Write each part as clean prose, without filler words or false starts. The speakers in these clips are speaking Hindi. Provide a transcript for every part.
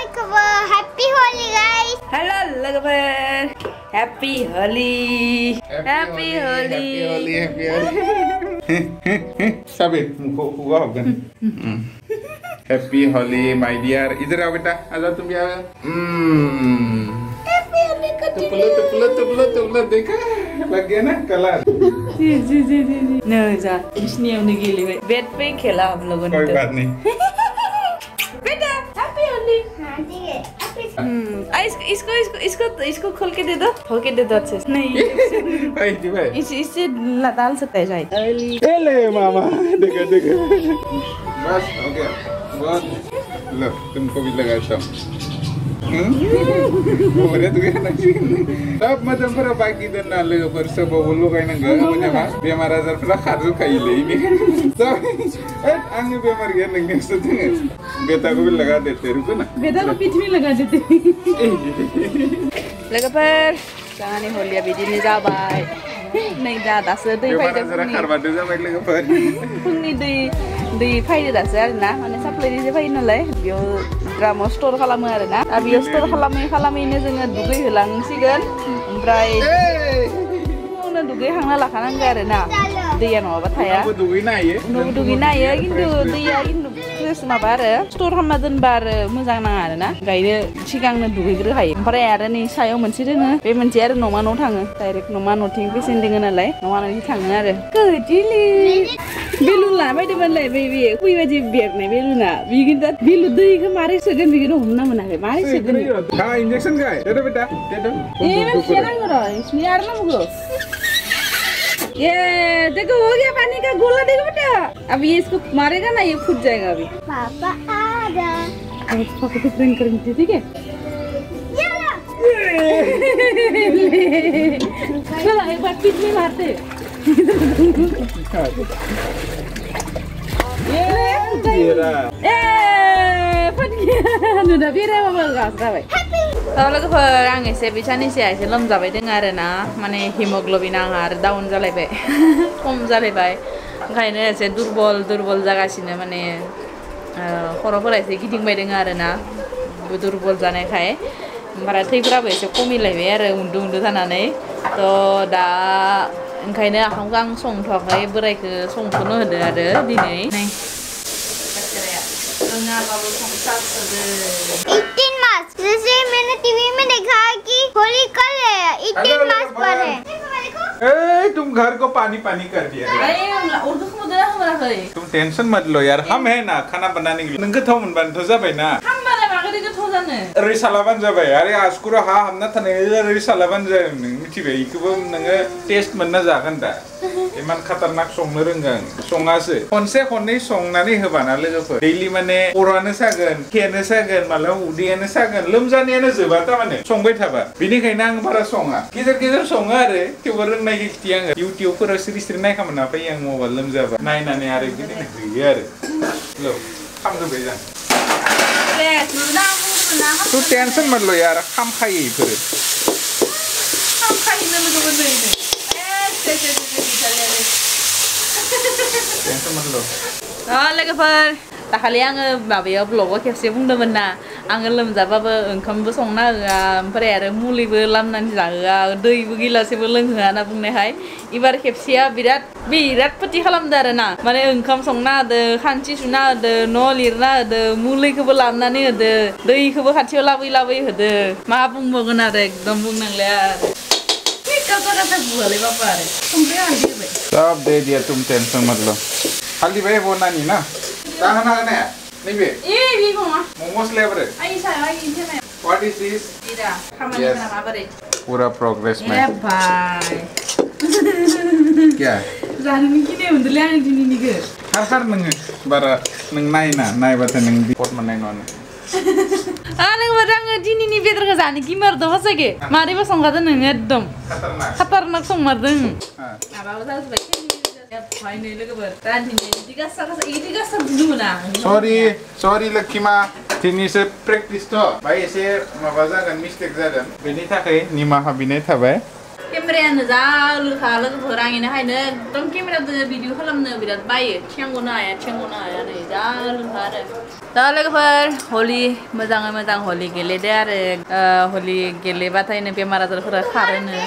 Happy Holi guys. Hello lover. Happy Holi. Happy Holi. Happy Holi. Sabit, मुझको होगा Happy Holi, my dear. इधर आओ बेटा, आ जाओ तुम यार. Happy Holi का तुपला देखा लग गया ना कलर. जी. नहीं जा, इसने हमने के लिए बेड पे खेला हम लोगों ने. कोई बात नहीं. बेटा, Happy Holi. हाँ ठीक है. इसको खोल के दे दो अच्छे से. नहीं. भाई. इससे डाल सकते हैं शायद. ले मामा, देखो. बस हो गया. बहुत लो तुमको भी लगाता हूँ. Boleh tuh kan nanti. Tapi macam berapa bagi dan nalar per sebab bulu kain enggak punya mas. Dia marah terpelak harus kaile ini. Tapi angin bemar dia nengen setengah. Beta ko भी लगा देते रुको ना. बेटा को पीठ में लगा देते. लगा पर कहानी होली अभी दिन जा बाय. नहीं जा दास दै फायदा. जरा खरबादे जा बाय लगा पर. फुंनि दै फायदा दास आरोना माने साप्लायनि जे फाय नालाय बेयाव ड्रामाव स्टोर खालामो आरोना दा बेयाव स्टोर खालामैनो जोङो दुगै होलांसिगोन ओमफ्राय फुङावनो दुगैहांना लाखानांगौ आरोना दैया नङाबा थाया दुगैनो हायो खिन्थु दैया फ्रेस माबा आरो स्टोर खालामना दोनबा आरो मोजां नाङा आरोना ओंखायनो सिगांनो दुगैग्रोखायो ओमफ्राय आरो नै सायाव मोनसे दोङो बे मोनसे आरो न'मा न' थाङो डाइरेक्ट न'मा न'थिं पेसेन्ट दोङो नालाय न'मा न'थिं थाङो आरो गोदिलि बेलुन लाबायदोंमोनलाय बे कुइबायदि बेरनाय बेलुना बिगिन बेलु दैखौ मारै सोगोन बिगिन हमना मोनाखै मारै सोगोन हां इंजेक्शन काय दे बेटा दे ए मैं नांगौ र इसमें आरो नांगौ ये देखो हो गया पानी का गोला देखो बेटा अब ये इसको मारेगा ना ये फूट जाएगा अभी पापा आ जा अब पापा को प्रैंक करेंगे ठीक है चलो एक बार पीठ में मारते नुदा बेरा माबा गासराबाय लोगोफोर आं एसे बिसानिसे एसे लोमजाबाय दङ आरोना माने हिमोग्ल'बिन आंहा आरो डाउन जालायबाय खम जालायबाय ओंखायनो एसे दुरबल जागासिनो माने खर'फोरा एसे गिदिंबाय दङ आरोना दुरबल जानायखाय ओमफ्राय थैफोराबो एसे खमिलायबाय आरो उन्दु थानानै थ' दा ओंखायनो ओंखामखौ आं संथ'वाखै बोरायखौ संथ'नो होदो आरो दिनै नै रोङाबाबो संसाबसोदो 18 मार्च जैसे मैंने टीवी में देखा है कि होली कल है 18 मार्च पर है ए तुम घर को पानी कर दिया अरे उर्दू को मदरा हमारा तुम टेंशन मत लो यार हम है ना खाना बनाने के लिए नों गोथाव मोनबानोथ' जाबाय ना हम बानाय मागोदि गोथाव जानो रिसालाबानो जाबाय अरे आस्कुरा हा हामना थानाय रिसालाबानो जायो नों मिथिबाय इखौबो नोङो टेस्ट मोनना जागोन दा इमान खतरनाक संनो रोंगोन सङासो खनसे खननै संनानै होबाना लोगोफोर दैलि माने खर'आनो सागोन खेनो सागोन मालाबा उदैयानो सागोन लोमजानायानो जोबा तामाने संबाय थाबा बेनिखायनो आं बारा सङा गेजेर सङो आरो थेवबो रोंनाय गैथि आङो इउटिउबफोराव सिरि नायखामोना फै आं मबाइल लोमजाबा नायनानै आरो बिदिनो होयो आरो लो खामजोब्बाय जां तू टेंशन मत लो यार खामखायो इफोरो खामखायो लोगोफोर नै लोगोफोर दाखालि आङो माबायाव ब्लगाव खेबसे बुंदोंमोन ना आङो लोमजाबाबो ओंखामबो संना होआ ओमफ्राय आरो मुलिबो लामनानै जाहोआ दैबो गिलासेबो लोंहोआ होनना बुंनायहाय एबार खेबसेया बिराद पति खालामदो आरो ना माने ओंखाम संना होदो खानसि सुना होदो न' लिरना होदो मुलिखौबो लाबनानै होदो दैखौबो खाथियाव लाबोै होदो मा बुंबावगोन आरो एकदम बुंनांलाया सब दे दिया तुम टेंशन मत लो खाली भाई वो नानी ना कहाँ ना है नहीं बे ये भी मामा मोमोस ले बरे आई साया आई इंटे में व्हाट इज दिस इरा खामानि खाना बरे पूरा प्रोग्रेस में ए भाई क्या जानि किने उन्दले आं दिनिनिगो हार नोङो बारा नों नायबाथाय नों रिपर्ट मोननाय नङा आं आङो दिनैनि बेदरखौ जानो गिमारदों हसागे मारैबा संगादों नोङो एकदम खतरनाक संमारदों माबाबो जाजोबबाय फायनै लोगोफोर रान्दिनि इदि गासा बुंनो मोना सरि लक्ष्मीमा दिनैसो प्रेक्टिस थ' बाय एसे माबा जागोन मिस्टेक जागोन बेनि थाखाय निमाहा बिनाय थाबाय केमेरायानो जा लोखा लोगोफोर आंनिनो हायनो एकदम केमेराजों भिडिअ खालामनो बिराद बायो थिखांग'नो हाया नै जा लोखा आरो दा लोगोफोर हलि मोजाङै मोजां हलि गेलेदो आरो हलि गेलेबाथायनो बेमार आजारफोरा खारोनो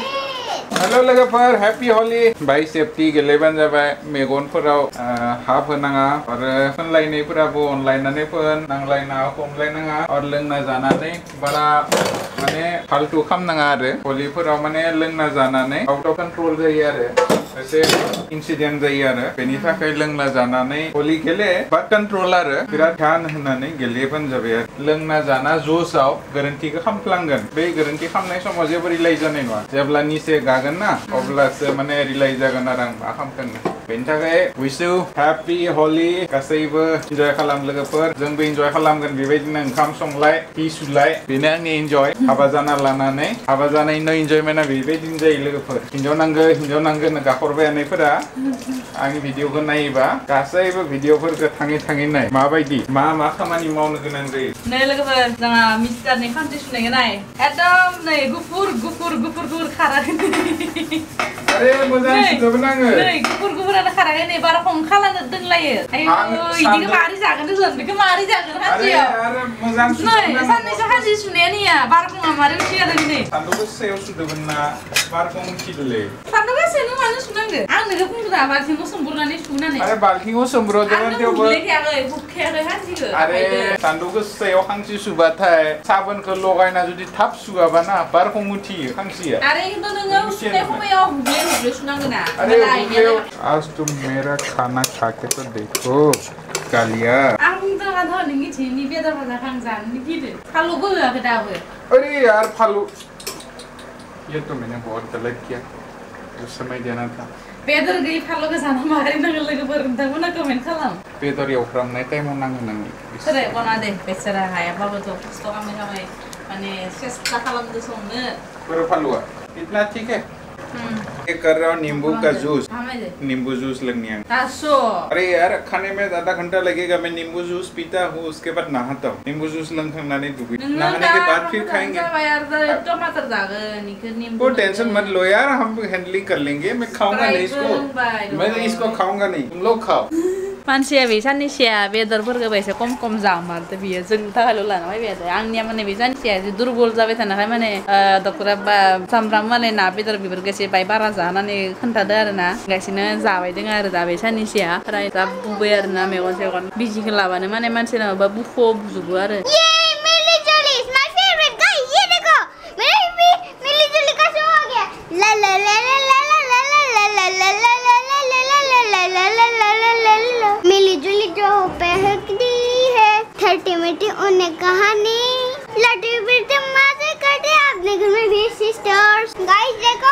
हेलो लोगोफोर हैप्पी हलि बाय सेफ्टी गेलेबानो जाबाय मेगनफोराव हाब होनाङा आरो फोनलायनायफोराबो अनलायनानै फोन नांलायनाङा खमलायनाङा आरो लोंना जानानै बारा माने फालतु खालामनाङा आरो हलिफोराव माने लोंना जानानै आउट अफ कन्ट्रोल जायो आरो एसे इन्सिडेन्ट जायो आरो बेनि थाखाय लोंना जानानै हलि गेले बाट कन्ट्रोल आरो बिराद ध्यान होनानै गेलेबानो जाबाय आरो लोंना जाना ज'सआव गोरोन्थिखौ खालामफ्लांगोन बे गोरोन्थि खालामनाय समाव जेबो रिलाइज जानाय नङा जेब्ला निसे गागोन ना अब्लासो माने रिलाइज जागोन आरो आं मा खालामदों बेनि थाखाय विश यू हैप्पी हलि गासैबो इन्जय खालाम लोगोफोर जोंबो इन्जय खालामगोन बेबायदिनो ओंखाम संलाय हि सुलाय बेनो आंनि इन्जय हाबा जाना लानानै हाबा जानायनि इन्जयमेन्टआ बेबायदिनो जायो लोगोफोर हिन्जाव नांगो गाखरबाय थानायफोरा आंनि भिडिअखौ नायोबा गासैबो भिडिअफोरखौ थाङै नाय माबायदि मा खामानि मावनो गोनां जायो नै लोगोफोर जोंहा मिस्टारनि खान्थि सुनायखौ नाय एकदम नै गुफुर खाराखै अरे मोजां सुदोंमोन आङो नै गुफुरानो खाराखै नै बारा खालामनो दोनलायो आयौ इदिखौ मारै जागोन जों बेखौ मारै जागोन हाजियाव आरो मोजां नै साननैसो हाजि सुनाया नैया बारफुङा मारै मिथियादों नै सान्दुं गोसायाव सुदोंमोन ना बारफुं मिथिदोंलै सान्दुं गोसायाव नों मानो सुनांगो आं नोंखौ बुंदों बाल्थिंखौ सोमब्रनानै सुनानै अरे बाल्थिंखौ सोमब्रदोंमोन थेवबो हुखायाखै हाजिखौ अरे सान्दुं गोसायाव खांसि सुबाथाय साबोनखौ लगायना जुदि थाब सुआबा ना बारफुं मिथियो खांसिया अरे खिन्थु नोङो सुनाय समायाव हुब्ले सुनांगो ना आज तुम मेरा खाना खा के तो देखो कालिया आं बुंदों नोंनि थिनि बेदर भाजा खां जानो गिदो फालुबो होआखै दाबो अरे यार फालू ये तो मैंने बहुत गलत किया उस समय देना था बेदर गई फालु को जाना मारै नांगौ लोगोफोर नोंथांमोना कमेन्ट खालाम बेदर एवफ्रामनाय टाइमाव नाङो नोंनि सोरे गना दे बेचारा हायाबाबोथ' खस्थ' खालामै माने सेस्था खालामदो संनो पूरा फालुआ इतना ठीक है ये कर रहा हूँ नींबू का जूस नींबू जूस लगनी है अरे यार खाने में आधा घंटा लगेगा मैं नींबू जूस पीता हूँ उसके बाद नहाता हूँ नींबू जूस नहाने के बाद फिर खाएंगे वो टेंशन मत लो यार हम हैंडलिंग कर लेंगे मैं खाऊंगा नहीं इसको मैं इसको खाऊंगा नहीं तुम लोग खाओ मानसिया बे साननैसोया बेदरफोरखौ एसे खम जामारदो बियो जोंनि थाखायल' लाना फैबाय आरो आंनिया माने बे साननैसोया एसे दुरबल जाबाय थानायखाय माने डक्टरा सामफ्राम माने ना बेदर बेफोरखौ एसे बाय बारा जानानै खोन्थादो आरो ना गासिनो जाबाय दङ आरो दा बे साननैसोया ओमफ्राय दा बुबाय आरो ना मेगन सेगन बिजिखौ लाबानो माने मानसिना माबा बुख'बजोबो आरो उन्हें कहानी लड्डू बिरते मजे करते अपने घर में भी सिस्टर्स गाइस देखो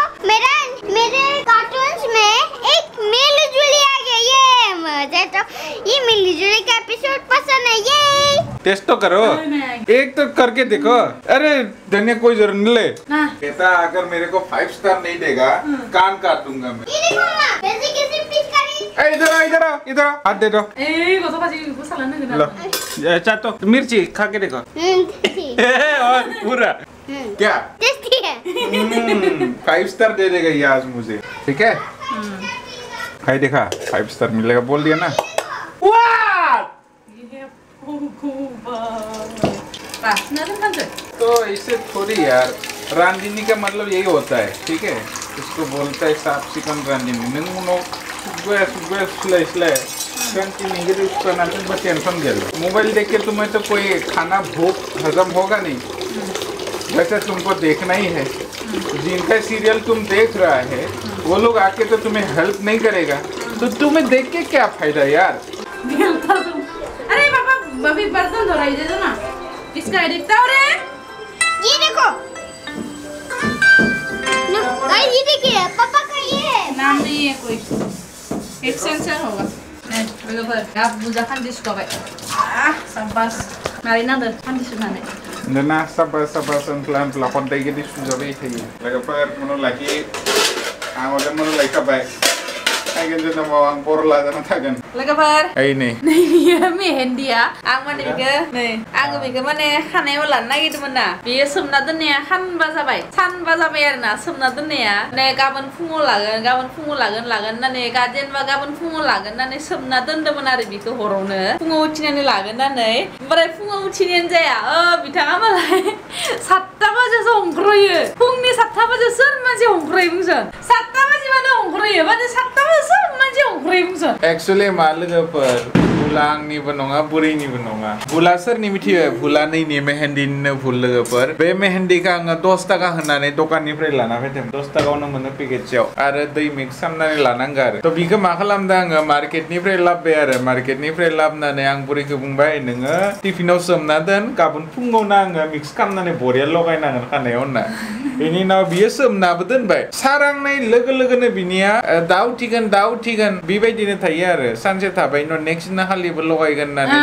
मेरे कार्टून्स में एक मिली जुली आ गया ये मुझे तो ये मिली जुली का एपिसोड पसंद है ये टेस्ट तो करो एक तो करके देखो अरे धनिया कोई जरूरत नहीं ले कहता अगर मेरे को 5 स्टार नहीं देगा कान काटूंगा मैं ये देखो मामा वैसे कैसे पिच करी इधर हाथ दे दो लो अच्छा तो मिर्ची खा के देखो और पूरा क्या टेस्टी है 5 स्टार दे देगा ये आज मुझे ठीक है खाई देखा 5 स्टार मिलेगा बोल दिया ना तो इससे थोड़ी यार रांधनी का मतलब यही होता है ठीक है इसको बोलता है साफ चिकन रांधनी टेंशन गया मोबाइल देख के तुम्हें तो कोई खाना भूख हजम होगा नहीं वैसे तुमको देखना ही है जिनका सीरियल तुम देख रहा है वो लोग आके तो तुम्हें हेल्प नहीं करेगा तो तुम्हें देख के क्या फायदा यार अरे पापा अभी बर्तन धो रही दे दो ना किसका है दिखता हो रे ये देखो गाइस ये देखिए पापा का ये नाम नहीं है कोई एक्सटेंशन होगा लोगोफोर आप बुजा खान्थि सुखाबाय साबास मारै नांदों खान्थि सुनानै दाना साबास पेlan खन्थाइ गिदि सुजाबाय थायो लोगोफोर मोनो लाखि आं हले मोनो लायखाबाय आइगोन जोंनाव आं बर' लाजाना थागोन लोगोफोर नै बियो मेहेन्दिया आं माने बेखौ नै आङो बेखौ माने खानायाव लानो नागिरदोंमोन ना बेयो सोमना दोननाया सानबा जाबाय आरो ना सोमना दोननाया माने गाबोन फुङाव लागोन होननानै जेनेबा गाबोन फुङाव लागोन होननानै सोमना दोन्दोंमोन आरो बेखौ हरावनो फुङाव उथिनानै लागोन होननानै ओमफ्राय फुङाव उथिनायानो जाया बिथाङा मालाय 7टा बाजियावसो हंख्रयो फुंनि 7टा बाजियाव सोर मानसि हंख्रयो बुंसन 7टा बाजि माने हंख्रयो माने 7टा बाजियाव सोर मानसि हंख्रयो बुंसन एक्चुअली मा लोगोफोर भुला आंनिबो नङा बुरैनिबो नङा भुला सोरनि मिथियो भुला नैनि मेहेन्दिनिनो भुल लोगोफोर बे मेहेन्दिखौ आङो 10 टाका होननानै दखाननिफ्राय लाना फैदों 10 टाकायावनो मोनो पेकेटसेयाव आरो दै मिक्स खालामनानै लानांगौ आरो थ' बिखौ मा खालामदों आङो मार्केटनिफ्राय लाबोबाय आरो मार्केटनिफ्राय लाबोनानै आं बुरैखौ बुंबाय नोङो टिफिनाव सोमना दोन गाबोन फुङावनो आङो मिक्स खालामनानै बरिया लगायनांगोन खानायाव होनना बेनि उनाव बियो सोमनाबो दोनबाय सारांनाय लोगो लोगोनो बिनिया दाउ उथिगोन बेबायदिनो थायो आरो सानसे थाबाय न नेक्स्ट दिना खालिबो लगायगोन होननानै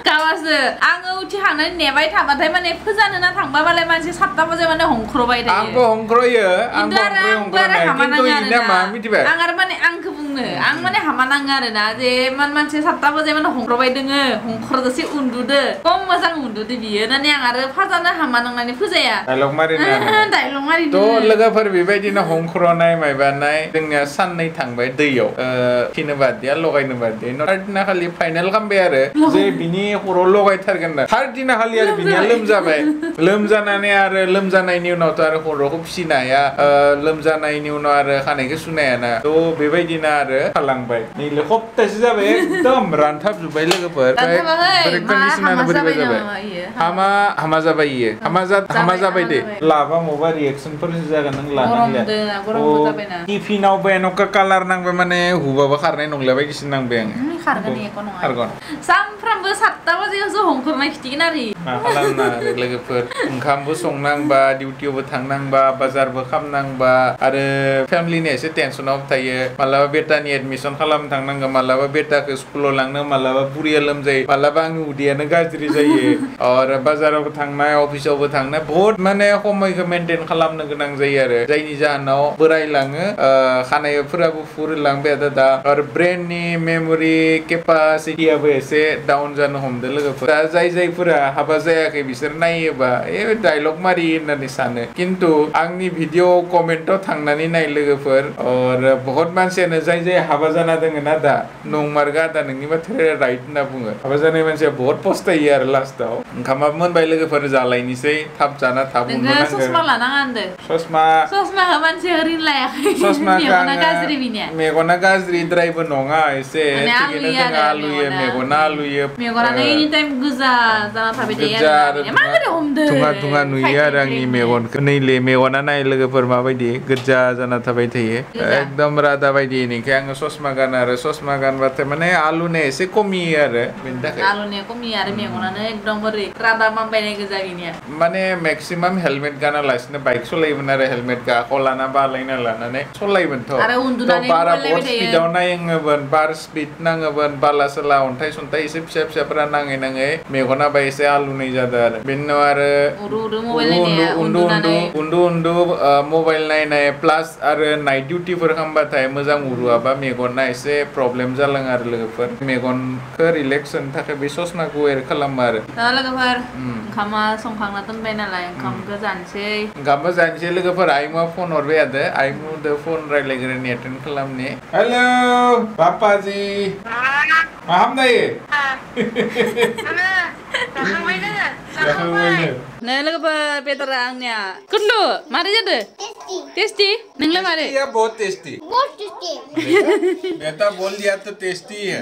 गावासो आङो उथिखांनानै नेबाय थाबाथाय माने फोजानो थांबा मालाय मानसि 7टा बाजि माने हंख्रबाय थायो आंबो हंख्रयो खिन्थु इना मा मिथिबाय आं आरो माने आंखौ बुंनो आं माने हामा नाङो आरोना जे मानसि 7टा बाजि माने हंख्रबाय दोङो हंख्रदोसो उन्दुदो खम मोजां उन्दुदो बियो होननानै आं आरो फाजानो हामा नांनानै फोजाया डायलग मारिनो थ' लोगोफोर बेबायदिनो हंख्रनाय मायबानाय जोंनिया साननै थांबाय दैयाव खिनो बादिया लगायनो बादिया थार्ड दिना खालि फाइनेल खालामबाय आरो जे बिनि खर'आव लगायथारगोन ना थार्ड दिना खालि आरो बिनिया लोमजाबाय लोमजानानै आरो लोमजानायनि उनावथ' आरो खर'खौ फिसिनो हाया लोमजानायनि उनाव आरो खानायखौ सुनो हायाना थ' बेबायदिनो आरो खालांबाय नैले सप्तासे जाबाय एकदम रानथाबजोब्बाय लोगोफोर कन्डिसनानो बोरैबा जाबाय हामा जाबाय इयो हामा जाबाय दे लाबा मबा रिएक्सनफोर जागोन नों लानांगौ टिफिनाव बेनका कालार नांबाय माने हुबाबो खारनाय नंला बायदिसो नांबाय आङो खारगोन सानफ्रामबो 7टा बाजियावसो हंख्रनाय खिथिगोन आरो मा खालामना आरो लोगोफोर ओंखामबो संनांबा डिउटियावबो थांनांबा बाजारबो खालामनांबा आरो फेमिलिनि एसे टेनसनाव थायो मालाबा बेटानि एडमिसन खालामनो थांनांगौ मालाबा बेटाखौ स्कुलाव लांनो मालाबा बुरिया लोमजायो मालाबा आंनि उदैयानो गाज्रि जायो आरो बाजारावबो थांनाय अफिसावबो थांनाय बहुत माने समयखौ मेनटेन खालामनो गोनां जायो आरो जायनि जाहोनाव बोरायलाङो खानायफोराबो फुरलांबाय दा आरो ब्रेननि मेमरि केपासिटियाबो एसे डाउन जानो हमदों लोगोफोर दा जायफोरा हाबा जायाखै बिसोर नायोबा डायलग मारि होननानै सानो खिन्थु आंनि भिडिअ कमेन्टआव थांनानै नाय लोगोफोर आरो बहुत मानसियानो जाय हाबा जाना दोङो ना दा नंमारगा दा नोंनि बाथ्राया राइट होनना बुङो हाबा जानाय मानसिया बहुत पस्तायो आरो लास्टाव ओंखामाबो मोनबाय लोगोफोर जालायनोसै थाब जाना थाब उन्दुनांगोन ससमा लानाङा होनदो ससमाखौ मानसि ओरैनो लायाखै मेगना गाज्रिद्रायबो नङा एसे थिगैनो जोङो आलुयो मेगनानो एनि टाइम गोजा जाना थाबाय थायो धुङा नुयो आरो आंनि मेगनखौ नैले मेगना नाय लोगोफोर माबायदि गोजा जाना थाबाय थायो एकदम रादा बायदि इनिखाय आङो ससमा गानो आरो ससमा गानबाथाय माने आलुने एसे खमियो आरो बेनि थाखाय आलुने खमियो आरो मेगनानो एकदम ओरै रादा मामबायनाय गोजा बिनिया माने मेक्सिमाम हेलमेट गाना लासिनो बाइक सलायोमोन आरो हेलमेट गाखौ लाना बालायना लानानै सलायोमोनथ' बारा बहुत स्पिडाव नायोमोन बार स्पिड नाङोमोन बाला साला अन्थाइ सन्थाइ एसे फिसाफोरा नाङै मेगनाबा एसे आलुनाय जादों आरो बेनि उनाव आरो उन्दु मबाइल नायनाय प्लास आरो नाइट डिउटिफोर खालामबाथाय मोजां उरुआबा मेगना एसे प्रब्लेम जालाङो आरो लोगोफोर मेगनखौ रिलेक्स होनो थाखाय बे ससमाखौ वेर खालामो आरो लोगोफोर ओंखामा संखांना दोनबाय नालाय ओंखामखौ जानोसै लोगोफोर आइमुआ फन हरबाय आरो आइमुदो फन रायलायग्रोनि एटेन्ड खालामनि हेलो बापाजी मा खालामनाय नै लोगोफोर बेदरा आंनिया कुल्लु मारै जादों टेस्टी नोंलाय मारै बहुत टेस्टी बेटा बोल दिया तो टेस्टी है